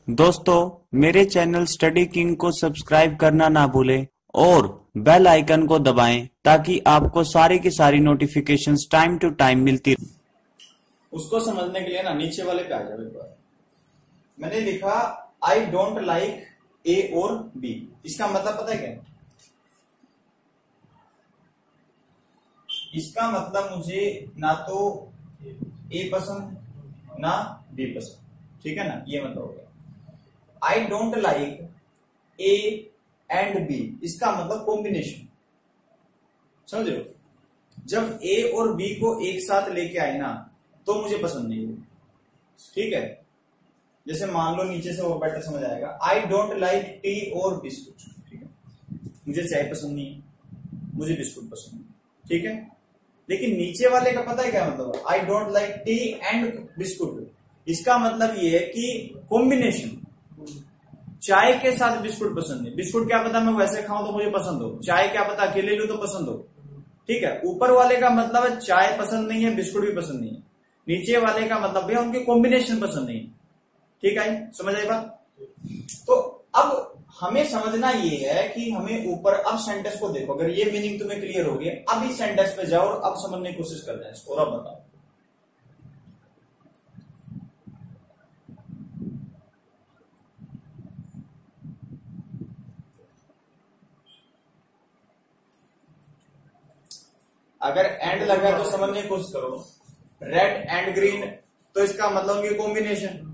दोस्तों, मेरे channel study king को सब्सक्राइब करना ना भूलें और बेल आइकन को दबाएं ताकि आपको सारी की सारी नोटिफिकेशंस टाइम टू टाइम मिलती रहे। उसको समझने के लिए ना नीचे वाले पे आ जाओ एक बार। मैंने लिखा आई डोंट लाइक ए और बी। इसका मतलब पता है क्या? इसका मतलब मुझे ना तो ए पसंद ना बी पसंद, ठीक है ना? ये मतलब हो गया। I don't like A and B, इसका मतलब कॉम्बिनेशन, समझ रहे हो? जब ए और बी को एक साथ लेके आए ना तो मुझे पसंद नहीं है, ठीक है? जैसे मान लो नीचे से वो बेटर समझ आएगा। आई डोंट लाइक टी और बिस्कुट, ठीक है? मुझे चाय पसंद नहीं है, मुझे बिस्कुट पसंद नहीं, ठीक है? लेकिन नीचे वाले का पता है क्या मतलब? आई don't like T and biscuit, इसका मतलब ये है कि कॉम्बिनेशन। चाय के साथ बिस्कुट पसंद नहीं, बिस्कुट क्या पता मैं वैसे खाऊं तो मुझे पसंद हो, चाय क्या पता अकेले लूं तो पसंद हो, ठीक है? ऊपर वाले का मतलब है चाय पसंद नहीं है, बिस्कुट भी पसंद नहीं है। नीचे वाले का मतलब भैया उनके कॉम्बिनेशन पसंद नहीं है, ठीक है? समझ आई बात? तो अब हमें समझना ये है कि हमें ऊपर, अब सेंटेंस को देखो, अगर ये मीनिंग तुम्हें क्लियर हो गया, अब इस सेंटेंस पे जाओ और अब समझने की कोशिश करना है इसको, और अब बताओ। अगर एंड लगा तो समझने की कोशिश करो। रेड एंड ग्रीन, तो इसका मतलब उनकी कॉम्बिनेशन।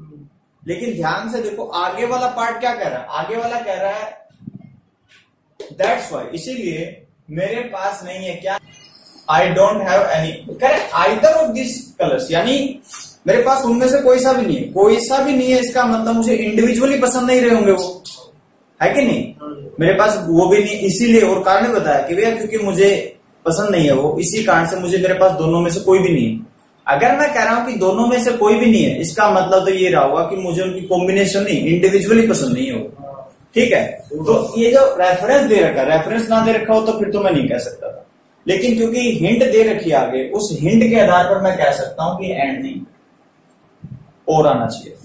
लेकिन ध्यान से देखो आगे वाला पार्ट क्या कह रहा है? आगे वाला कह रहा है दैट्स वाई, इसीलिए मेरे पास नहीं है क्या? I don't have any, correct, either of this colours, यानी मेरे पास उनमें से कोई सा भी नहीं है, कोई सा भी नहीं है। इसका मतलब मुझे इंडिविजुअली पसंद नहीं रहे होंगे वो, है कि नहीं? मेरे पास वो भी नहीं, इसीलिए, और कारण बताया कि भैया क्योंकि मुझे पसंद नहीं है वो, इसी कारण से मुझे, मेरे पास दोनों में से कोई भी नहीं है। अगर मैं कह रहा हूं कि दोनों में से कोई भी नहीं है, इसका मतलब तो ये रहा होगा कि मुझे उनकी कॉम्बिनेशन नहीं, इंडिविजुअली पसंद नहीं है वो, ठीक है? तो ये जो रेफरेंस दे रखा, रेफरेंस ना दे रखा हो तो फिर तो मैं नहीं कह सकता था, लेकिन क्योंकि हिंट दे रखी है आगे, उस हिंट के आधार पर मैं कह सकता हूं कि एंड नहीं और आना चाहिए,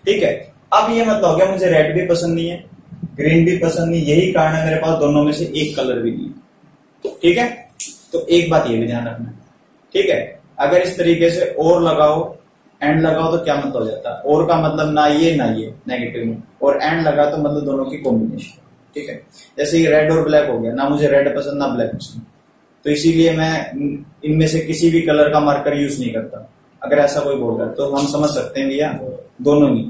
ठीक है? अब ये मतलब हो गया मुझे रेड भी पसंद नहीं है, ग्रीन भी पसंद नहीं, यही कारण है मेरे पास दोनों में से एक कलर भी नहीं है, ठीक है? तो एक बात ये भी ध्यान रखना, ठीक है? अगर इस तरीके से और लगाओ, एंड लगाओ, तो क्या मतलब हो जाता है? और का मतलब ना ये नेगेटिव में, और एंड लगा तो मतलब दोनों की कॉम्बिनेशन, ठीक है? जैसे ये रेड और ब्लैक हो गया, ना मुझे रेड पसंद ना ब्लैक पसंद, तो इसीलिए मैं इनमें से किसी भी कलर का मार्कर यूज नहीं करता। अगर ऐसा कोई बोल रहा है तो हम समझ सकते हैं भैया दोनों ही,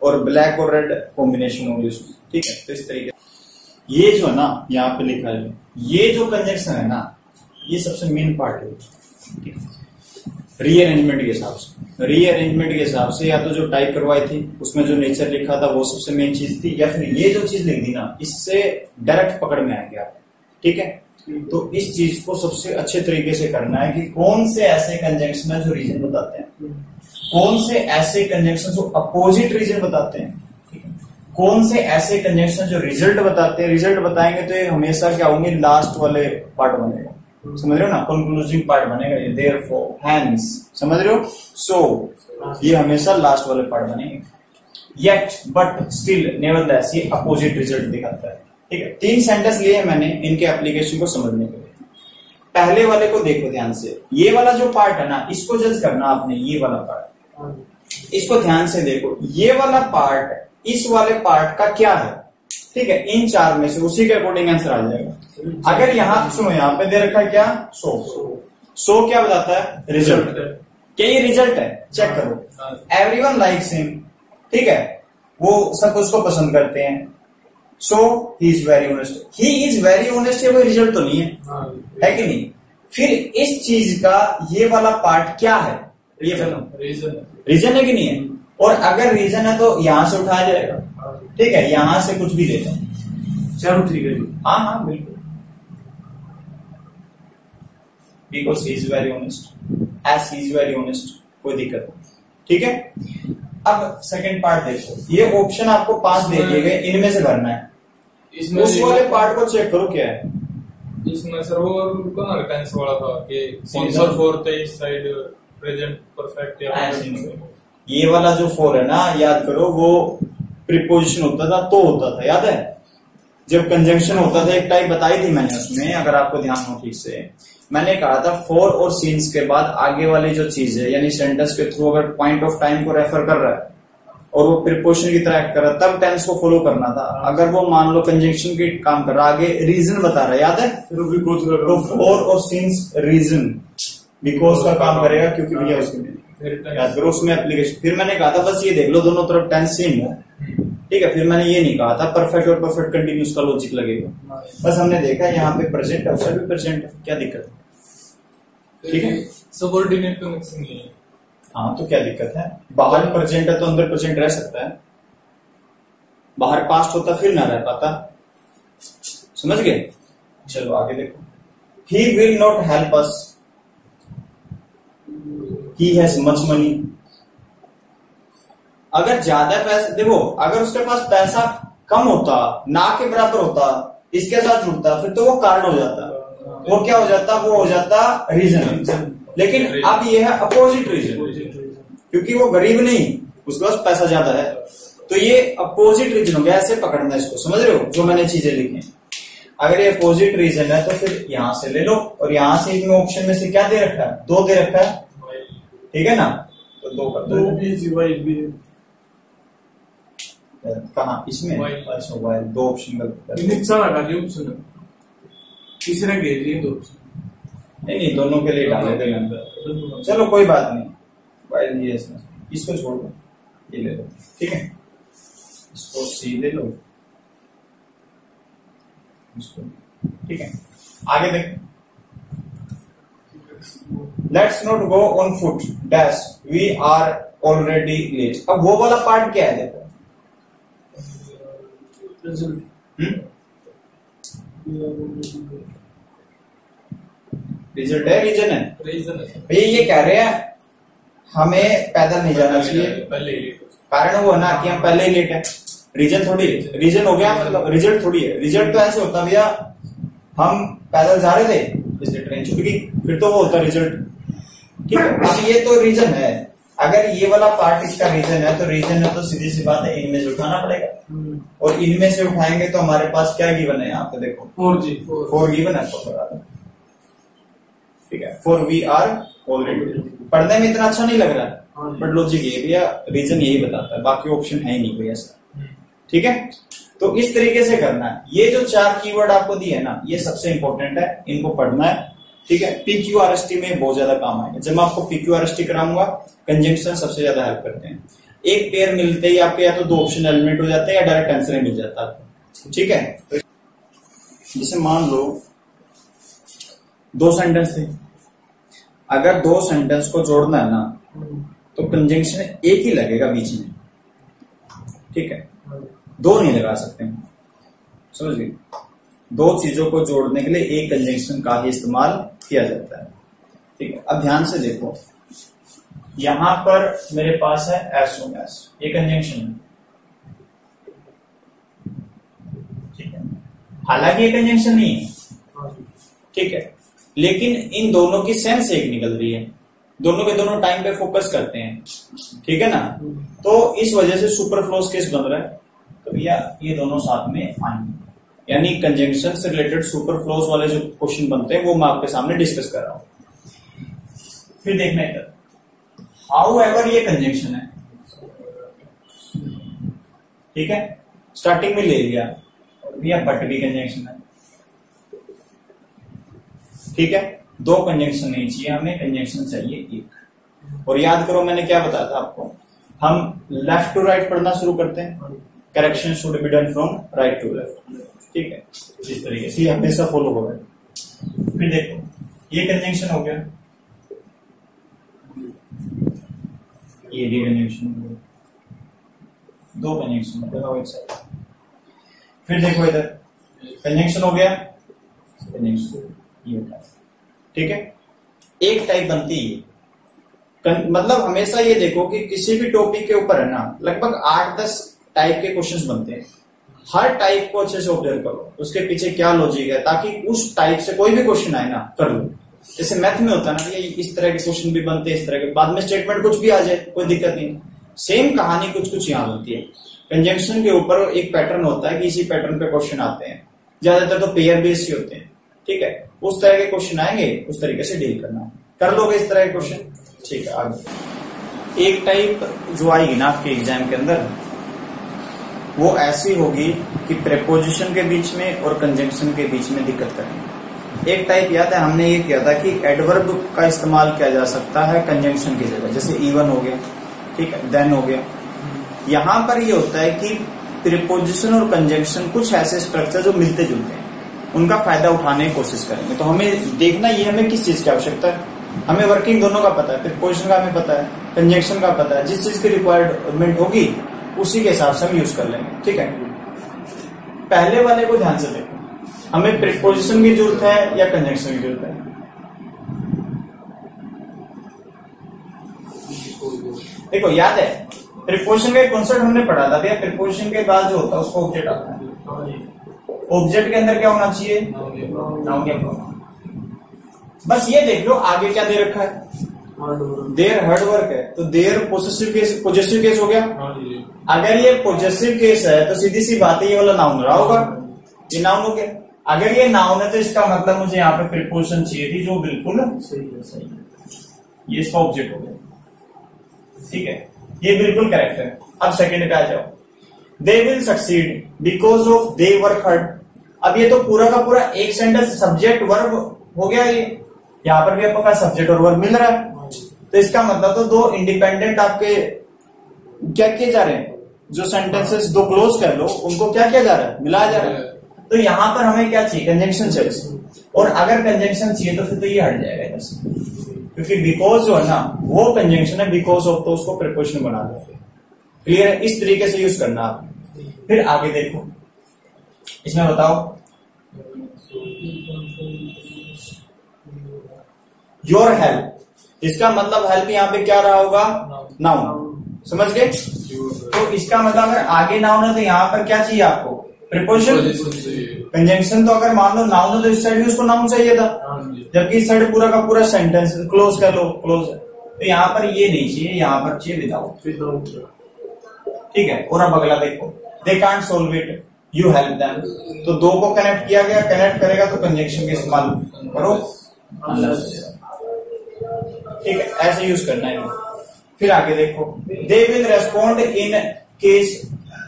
और ब्लैक और रेड कॉम्बिनेशन होगी उसमें, ठीक है? तो इस तरीके ये जो है ना यहाँ पे लिखा है, ये जो कंजंक्शन है ना, ये सबसे मेन पार्ट है रीअरेंजमेंट के हिसाब से। रीअरेंजमेंट के हिसाब से या तो जो टाइप करवाई थी उसमें जो नेचर लिखा था वो सबसे मेन चीज थी, या फिर ये जो चीज लिख दी ना, इससे डायरेक्ट पकड़ में आएंगे आप, ठीक है? तो इस चीज को सबसे अच्छे तरीके से करना है कि कौन से ऐसे कंजंक्शन है जो रीजन बताते हैं, कौन से ऐसे कंजंक्शन जो अपोजिट रीजन बताते हैं, कौन से ऐसे कंजंक्शन जो रिजल्ट बताते हैं। रिजल्ट बताएंगे तो ये हमेशा क्या होंगे? लास्ट वाले पार्ट बनेगा, समझ रहे हो ना? कंक्लूजिंग पार्ट बनेगा ये, देयरफॉर, हेंस, समझ रहे हो? सो ये हमेशा लास्ट वाले पार्ट बनेंगे। येट, बट, स्टिल, नेवरदलेस, ये अपोजिट रिजल्ट दिखाता है, ठीक है? 3 सेंटेंस लिए मैंने इनके एप्लीकेशन को समझने के लिए। पहले वाले को देखो ध्यान से, ये वाला जो पार्ट है ना, इसको जज करना आपने, ये वाला पार्ट, इसको ध्यान से देखो। ये वाला पार्ट इस वाले पार्ट का क्या है, ठीक है? इन 4 में से उसी के अकॉर्डिंग आंसर आ जाएगा। अगर यहाँ सुनो, यहाँ पे दे रखा है क्या? सो क्या बताता है? रिजल्ट। क्या ये रिजल्ट है? चेक करो। एवरीवन लाइक्स हिम, ठीक है? वो सब उसको पसंद करते हैं। So he is very honest, he is very honest, ये कोई रिजल्ट तो नहीं है कि नहीं? फिर इस चीज का ये वाला पार्ट क्या है? ये रीजन है कि नहीं है? और अगर रीजन है तो यहां से उठाया जाएगा, ठीक है? यहां से कुछ भी लेता हूं, चलो ठीक है, हाँ बिल्कुल, because he is very honest, as he is very honest, कोई दिक्कत नहीं, ठीक है? अब सेकंड पार्ट देखो, ये ऑप्शन आपको 5 दे दिए गए, इनमें से भरना है। इसमें उस वाले पार्ट को चेक करो क्या है इसमें। सर वो कौन टेंस वाला था कि कौन सा फोर्थ है इस साइड, प्रेजेंट परफेक्ट या ये वाला जो 4 है ना, याद करो वो प्रीपोजिशन होता था तो होता था, याद है? जब कंजंक्शन होता था, एक टाइप बताई थी मैंने उसमें, अगर आपको ध्यान हो ठीक से, मैंने कहा था फॉर और सीन्स के बाद आगे वाली जो चीज है यानी सेंटेंस के थ्रू अगर पॉइंट ऑफ टाइम को रेफर कर रहा है और वो प्रीपोजिशन की तरह एक्ट कर रहा है तब टेंस को फॉलो करना था। अगर वो मान लो कंजंक्शन की काम कर रहा है, आगे रीजन बता रहा है, याद है? तो फॉर और सीन्स रीजन बिकॉज का काम करेगा क्योंकि भैया उसके याद करो उसमें एप्लीकेशन। फिर मैंने कहा था बस ये देख लो दोनों तरफ टेंस सेम हो, ठीक है? फिर मैंने ये नहीं कहा था परफेक्ट और परफेक्ट कंटिन्यूस का लॉजिक लगेगा। बस हमने देखा यहाँ पे प्रेजेंट है, उसका भी प्रेजेंट है, क्या दिक्कत है? ठीक है, सबऑर्डिनेट का मिक्सिंग नहीं है। हाँ तो क्या दिक्कत है? बाहर प्रेजेंट है तो अंदर प्रेजेंट रह सकता है, बाहर पास्ट होता फिर ना रह पाता। समझ गए? चलो आगे देखो। He will not help us, he has much money. अगर ज्यादा पैसा, देखो अगर उसके पास पैसा कम होता, ना के बराबर होता, इसके साथ जुड़ता, फिर तो वो कारण हो जाता, वो क्या हो जाता? वो हो जाता रीजन। लेकिन अब ये है अपोजिट रीजन, क्योंकि वो गरीब नहीं, उसके पास पैसा ज्यादा है, तो ये अपोजिट रीजन हो गया। ऐसे पकड़ना इसको, समझ रहे हो जो मैंने चीजें लिखी हैं? अगर ये अपोजिट रीजन है तो फिर यहां से ले लो, और यहां से इनमें ऑप्शन में से क्या दे रखा है? 2 दे रखा है, ठीक है ना? तो 2 कर दो। कहा इसमें? अच्छा वाइल, 2 ऑप्शन गलत, तीसरा घेर 2 ऑप्शन नहीं दोनों के लिए डाले थे अंदर। चलो कोई बात नहीं, वाइल ये इसको छोड़ दो, ये ले लो, ठीक है? इसको सी ले लो, इसको, ठीक है? आगे देख। Let's not go on foot dash we are already late. अब वो वाला पार्ट क्या है? देखो रिजल्ट है, रीजन है? भैया ये कह रहे हैं हमें पैदल नहीं जाना चाहिए, कारण वो है ना कि हम पहले ही लेट है। रीजन थोड़ी, रीजन हो गया मतलब रिजल्ट थोड़ी है। रिजल्ट तो ऐसे होता भैया हम पैदल जा रहे थे इसलिए ट्रेन छूट गई, फिर तो वो होता रिजल्ट, ठीक है? अब ये तो रीजन है, अगर ये वाला पार्ट इसका रीजन है तो रीजन है तो सीधी सी बात है इनमें से उठाना पड़ेगा, और इनमें से उठाएंगे तो हमारे पास क्या गिवन है? यहाँ पे देखो 4 गिवन है, ठीक है? 4 वी आर ऑलरेडी। पढ़ने में इतना अच्छा नहीं लग रहा है, बट लॉजिक ये भैया रीजन यही बताता है, बाकी ऑप्शन है ही नहीं कोई ऐसा, ठीक है? तो इस तरीके से करना है। ये जो 4 कीवर्ड आपको दिए है ना, ये सबसे इंपॉर्टेंट है, इनको पढ़ना है, ठीक है? PQRST में बहुत ज्यादा काम आएगा। जब मैं आपको PQRST कराऊंगा, कंजंक्शन सबसे ज्यादा हेल्प करते हैं। एक पेयर मिलते ही आपके या तो 2 ऑप्शन एलिमेंट हो जाते हैं या डायरेक्ट आंसर मिल जाता है, ठीक है? तो जैसे मान लो 2 सेंटेंस थे, अगर 2 सेंटेंस को जोड़ना है ना तो कंजंक्शन एक ही लगेगा बीच में, ठीक है? 2 नहीं लगा सकते, समझ गए? 2 चीजों को जोड़ने के लिए एक कंजंक्शन का ही इस्तेमाल किया जाता है, ठीक है? अब ध्यान से देखो, यहां पर मेरे पास है एस ओ एस, ये कंजंक्शन है, ठीक है? हालांकि ये कंजंक्शन नहीं है, ठीक है? लेकिन इन दोनों की सेंस एक निकल रही है, दोनों के दोनों टाइम पे फोकस करते हैं, ठीक है ना? तो इस वजह से सुपरफ्लोस केस बन रहा है, तो भैया ये दोनों साथ में आएंगे, यानी कंजंक्शन से रिलेटेड सुपरफ्लोस वाले जो क्वेश्चन बनते हैं वो मैं आपके सामने डिस्कस कर रहा हूं। फिर देखना इधर, हाउएवर ये कंजंक्शन है, ठीक है? स्टार्टिंग में ले लिया, भैया बट भी कंजंक्शन है, ठीक है? 2 कंजंक्शन नहीं चाहिए हमें, कंजंक्शन चाहिए 1। और याद करो मैंने क्या बताया था आपको, हम लेफ्ट टू राइट पढ़ना शुरू करते हैं, correction should be done from right to left, ठीक है? इस तरीके से हमेशा फॉलो हो गया। फिर देखो ये कंजंक्शन हो गया, ये भी कंजंक्शन हो गया, 2 कंजंक्शन हो गया। फिर देखो इधर कंजंक्शन हो गया, ये ठीक है? एक टाइप बनती है, मतलब हमेशा ये देखो कि किसी भी टॉपिक के ऊपर है ना लगभग 8-10 टाइप के क्वेश्चंस बनते हैं। हर टाइप को अच्छे से ऑब्जर्व करो, उसके पीछे क्या लॉजिक है, ताकि उस टाइप से कोई भी क्वेश्चन आए ना कर लो। जैसे मैथ में होता है ना, ये इस तरह के क्वेश्चन भी बनते हैं, इस तरह के, बाद में स्टेटमेंट कुछ भी आ जाए कोई दिक्कत नहीं। सेम कहानी कुछ कुछ यहाँ बनती है। कंजंक्शन के ऊपर एक पैटर्न होता है कि इसी पैटर्न पे क्वेश्चन आते हैं, ज्यादातर तो पेयर बेस्ड ही होते हैं, ठीक है। उस तरह के क्वेश्चन आएंगे, उस तरीके से डील करना, कर लोगे इस तरह के क्वेश्चन, ठीक है। आगे एक टाइप जो आएगी ना आपके एग्जाम के अंदर, वो ऐसी होगी कि प्रेपोजिशन के बीच में और कंजंक्शन के बीच में दिक्कत करेंगे। एक टाइप याद है हमने ये किया था कि एडवर्ब का इस्तेमाल किया जा सकता है कंजंक्शन की जगह, जैसे इवन हो गया, ठीक है, देन हो गया। यहां पर ये होता है कि प्रीपोजिशन और कंजंक्शन कुछ ऐसे स्ट्रक्चर जो मिलते जुलते हैं, उनका फायदा उठाने की कोशिश करेंगे। तो हमें देखना ये हमें किस चीज की आवश्यकता है, हमें वर्किंग दोनों का पता है, प्रीपोजिशन का हमें पता है, कंजंक्शन का पता है, जिस चीज की रिक्वायरमेंट होगी उसी के हिसाब से हम यूज कर लेंगे, ठीक है। पहले वाले को ध्यान से देखो, हमें प्रीपोजिशन की जरूरत है या कंजंक्शन की जरूरत है? देखो याद है प्रीपोजिशन का एक कॉन्सेप्ट हमने पढ़ा था भैया, प्रीपोजिशन के बाद जो होता है उसको ऑब्जेक्ट आता है, ऑब्जेक्ट के अंदर क्या होना चाहिए? नाउन क्या होना। बस ये देख लो आगे क्या दे रखा है, देयर हार्ड वर्क है, तो देयर पॉजिटिव केस हो गया। अगर ये पॉजिटिव केस है तो सीधी सी बात है ये वाला नाउन रहा होगा, ये नाउन हो गया। अगर ये नाउन है तो इसका मतलब मुझे यहाँ पे प्रीपोजिशन चाहिए थी जो बिल्कुल सही है, ये इसका ऑब्जेक्ट हो गया, ठीक है, ये बिल्कुल करेक्ट है। अब सेकंड पे आ जाओ, they will succeed because of they work hard. अब ये तो पूरा का पूरा एक सेंटेंस सब्जेक्ट वर्ब हो गया, ये यहाँ पर भी आपको का सब्जेक्ट और वर्ब मिल रहा है, तो इसका मतलब तो दो इंडिपेंडेंट आपके क्या किए जा रहे हैं, जो सेंटेंसेस दो क्लोज कर लो उनको क्या किया जा रहा है, मिलाया जा रहा है। तो यहां पर हमें क्या चाहिए? कंजंक्शन चाहिए, और अगर कंजंक्शन चाहिए तो फिर तो ये हट जाएगा इधर से, क्योंकि बिकॉज जो है ना वो कंजंक्शन है, बिकॉज ऑफ तो उसको प्रीपोजिशन बना दो। क्लियर है? इस तरीके से यूज करना आप। फिर आगे देखो, इसमें बताओ योर हेल्प, इसका मतलब हेल्प यहाँ पे क्या रहा होगा? नाउन, समझ गए? तो इसका मतलब अगर आगे नाउन है तो यहाँ पर क्या चाहिए आपको? प्रीपोजिशन। कंजंक्शन तो अगर मान लो नाउन है तो इस साइड भी उसको नाउन चाहिए था, जबकि इस साइड पूरा का पूरा सेंटेंस क्लोज कर लो, क्लोज है, तो यहाँ पर ये नहीं चाहिए, यहाँ पर चाहिए विदाउट, ठीक है। और अब अगला देखो, they can't solve it you help them, तो दो को कनेक्ट किया गया, कनेक्ट करेगा तो कंजंक्शन का इस्तेमाल करो, ठीक है, ऐसे यूज करना है। फिर आगे देखो, they will respond in case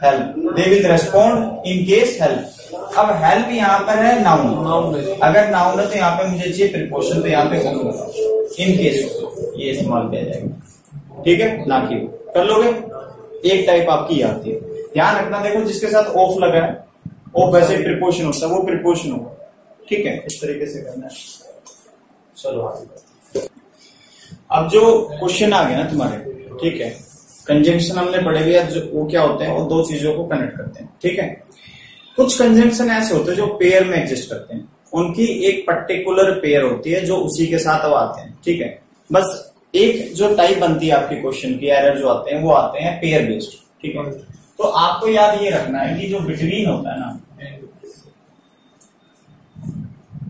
help, they will respond in case help. अब हेल्प यहाँ पर है नाउन, अगर नाउन है तो यहाँ पे मुझे चाहिए प्रीपोजिशन, तो यहाँ पे इन केस ये इस्तेमाल किया जाएगा, ठीक है, ना कि कर लोगे। एक टाइप आपकी आती है, ध्यान रखना, देखो जिसके साथ ऑफ लगा है, ऑफ वैसे प्रीपोजिशन होता है, वो प्रीपोजिशन होगा, ठीक है, इस तरीके से करना है। चलो आगे, अब जो क्वेश्चन आ गया ना तुम्हारे, ठीक है, कंजंक्शन हमने पढ़े हुए, वो क्या होते हैं? वो दो चीजों को कनेक्ट करते हैं, ठीक है। कुछ कंजंक्शन ऐसे होते हैं जो पेयर में एग्जिस्ट करते हैं, उनकी एक पर्टिकुलर पेयर होती है जो उसी के साथ अब आते हैं, ठीक है। बस एक जो टाइप बनती है आपके क्वेश्चन की, एरर जो आते हैं वो आते हैं पेयर बेस्ड, ठीक है। तो आपको याद ये रखना है कि जो बिटवीन होता है ना,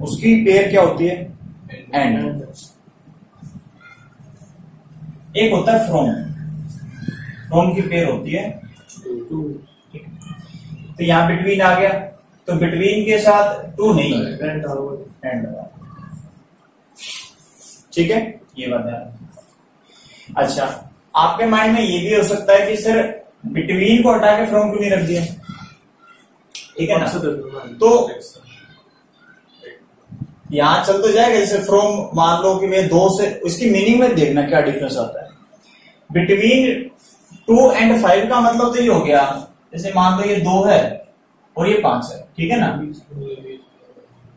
उसकी पेयर क्या होती है? एंड। एक होता है फ्रॉम, फ्रॉम की पेयर होती है, तो यहां बिटवीन आ गया, तो बिटवीन के साथ टू नहीं, एंड, ठीक है, ये बात है। अच्छा, आपके माइंड में ये भी हो सकता है कि सर बिटवीन को हटा के फ्रॉम क्यों नहीं रख दिया, ठीक है ना? तो यहां चल तो जाएगा, जैसे फ्रॉम मान लो कि मैं दो से, इसकी मीनिंग में देखना क्या डिफरेंस आता है। बिटवीन 2 and 5 का मतलब तो ये हो गया, जैसे मान लो ये 2 है और ये 5 है, ठीक है ना?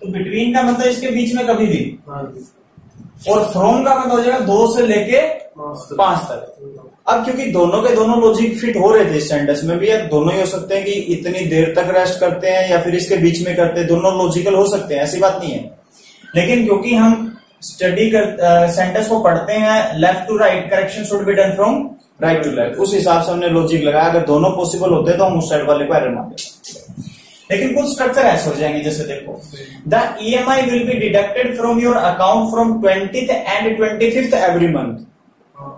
तो बिटवीन का मतलब इसके बीच में कभी भी, और फ्रॉम का मतलब हो जाएगा 2 से लेके 5 तक। अब क्योंकि दोनों के दोनों लॉजिक फिट हो रहे थे इस सेंटेंस में भी, अब दोनों ही हो सकते हैं कि इतनी देर तक रेस्ट करते हैं या फिर इसके बीच में करते हैं, दोनों लॉजिकल हो सकते हैं, ऐसी बात नहीं है। लेकिन क्योंकि हम स्टडी कर सेंटेंस को पढ़ते हैं left to right, correction should be done from right to left, उस हिसाब से हमने लॉजिक लगाया। अगर दोनों पॉसिबल होते हैं तो हम उस साइड वाले को एरर मान देते। लेकिन कुछ स्ट्रक्चर ऐसे हो जाएंगे, जैसे देखो, the EMI will be deducted from your account from 20th and 25th every month.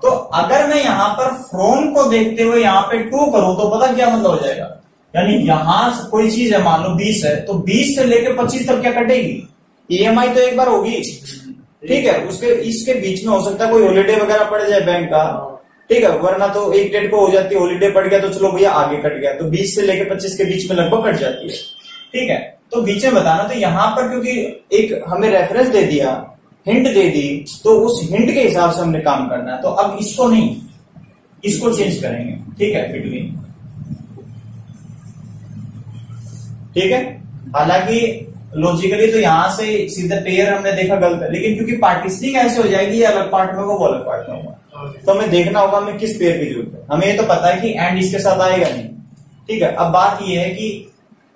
तो अगर मैं यहां पर फ्रॉम को देखते हुए यहां पे टू करूं तो पता क्या मतलब हो जाएगा, यानी यहां कोई चीज है, मान लो 20 है, तो 20 से लेकर 25 तक क्या कटेगी, ईएमआई तो एक बार होगी, ठीक है। उसके इसके बीच में हो सकता है कोई हॉलीडे वगैरह पड़ जाए बैंक का, ठीक है, वरना तो एक डेट को हो जाती है, हॉलीडे पड़ गया तो चलो भैया आगे कट गया, तो 20 से लेकर 25 के बीच में लगभग कट जाती है, ठीक है। तो बीच में बताना, तो यहां पर क्योंकि एक हमें रेफरेंस दे दिया, हिंट दे दी, तो उस हिंट के हिसाब से हमने काम करना है। तो अब इसको नहीं, इसको चेंज करेंगे, ठीक है, बिटवीन, ठीक है। हालांकि लॉजिकली तो यहां से सीधे पेयर हमने देखा गलत है, लेकिन क्योंकि पार्टीशनिंग ऐसे हो जाएगी, ये अलग पार्ट में वो अलग पार्ट में होगा, तो हमें देखना होगा हमें किस पेयर की जरूरत है। हमें ये तो पता है कि एंड इसके साथ आएगा नहीं, ठीक है। अब बात ये है कि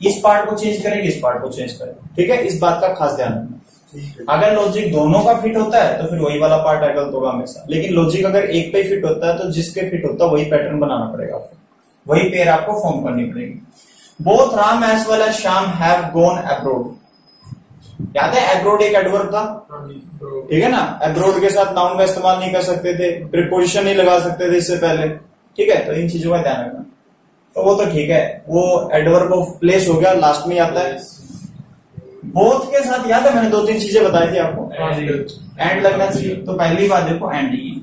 इस पार्ट को चेंज करेंगे, इस पार्ट को चेंज करें, ठीक है। इस बात का खास ध्यान रखना। अगर लॉजिक दोनों का फिट होता है तो फिर वही वाला पार्ट गलत होगा हमेशा, लेकिन लॉजिक अगर एक पे फिट होता है तो जिसके फिट होता है वही पैटर्न बनाना पड़ेगा आपको, वही पेयर आपको फॉर्म करनी पड़ेगी। Both Ram as well as Shyam have gone abroad, याद है अब्रोड एक एडवर्ब था, ठीक है ना। अब्रोड के साथ नाउन का इस्तेमाल नहीं कर सकते थे, प्रीपोजिशन नहीं लगा सकते थे इससे पहले, ठीक है। तो इन चीजों का ध्यान रखना। तो वो तो ठीक है, वो एडवर्ब ऑफ प्लेस हो गया, लास्ट में आता है। बोथ के साथ याद है मैंने 2-3 चीजें बताई थी आपको, एंड लगना चाहिए। तो पहली बात देखो एंड नहीं है,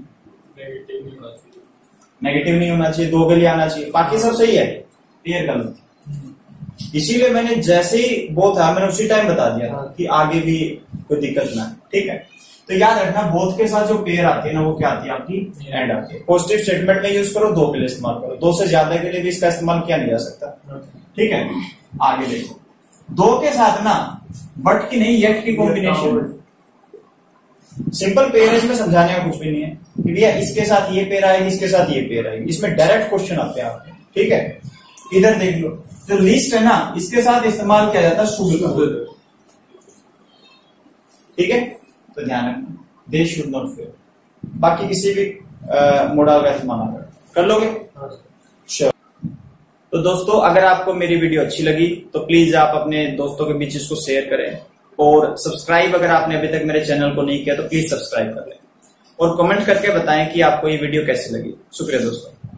नेगेटिव नहीं होना चाहिए, दो के लिए आना चाहिए, बाकी सब सही है, क्लियर कर लो। इसीलिए मैंने जैसे ही बोथ है मैंने उसी टाइम बता दिया कि आगे भी कोई दिक्कत ना है, ठीक है। तो याद रखना बोथ के साथ जो पेयर आती है ना वो क्या आती है आपकी, एंड आती है। पॉजिटिव स्टेटमेंट में यूज करो, दो के लिए इस्तेमाल करो, दो से ज्यादा के लिए भी इसका इस्तेमाल किया नहीं जा सकता, ठीक है। आगे देखो, दो के साथ ना बट की नहीं येट की कॉम्बिनेशन, सिंपल पेयर है, इसमें समझाने का कुछ भी नहीं है कि भैया इसके साथ ये पेयर आएगी, इसके साथ ये पेयर आएगी, इसमें डायरेक्ट क्वेश्चन आते हैं आपके, ठीक है। इधर देख लो, जो लिस्ट है ना इसके साथ इस्तेमाल किया जाता है शुड का, ठीक है। तो ध्यान रखना, दे शुड नॉट फेल, बाकी किसी भी मॉडल का इस्तेमाल कर लोगे, श्योर। तो दोस्तों अगर आपको मेरी वीडियो अच्छी लगी तो प्लीज आप अपने दोस्तों के बीच इसको शेयर करें, और सब्सक्राइब अगर आपने अभी तक मेरे चैनल को नहीं किया तो प्लीज सब्सक्राइब कर लें, और कमेंट करके बताएं कि आपको ये वीडियो कैसी लगी। शुक्रिया दोस्तों।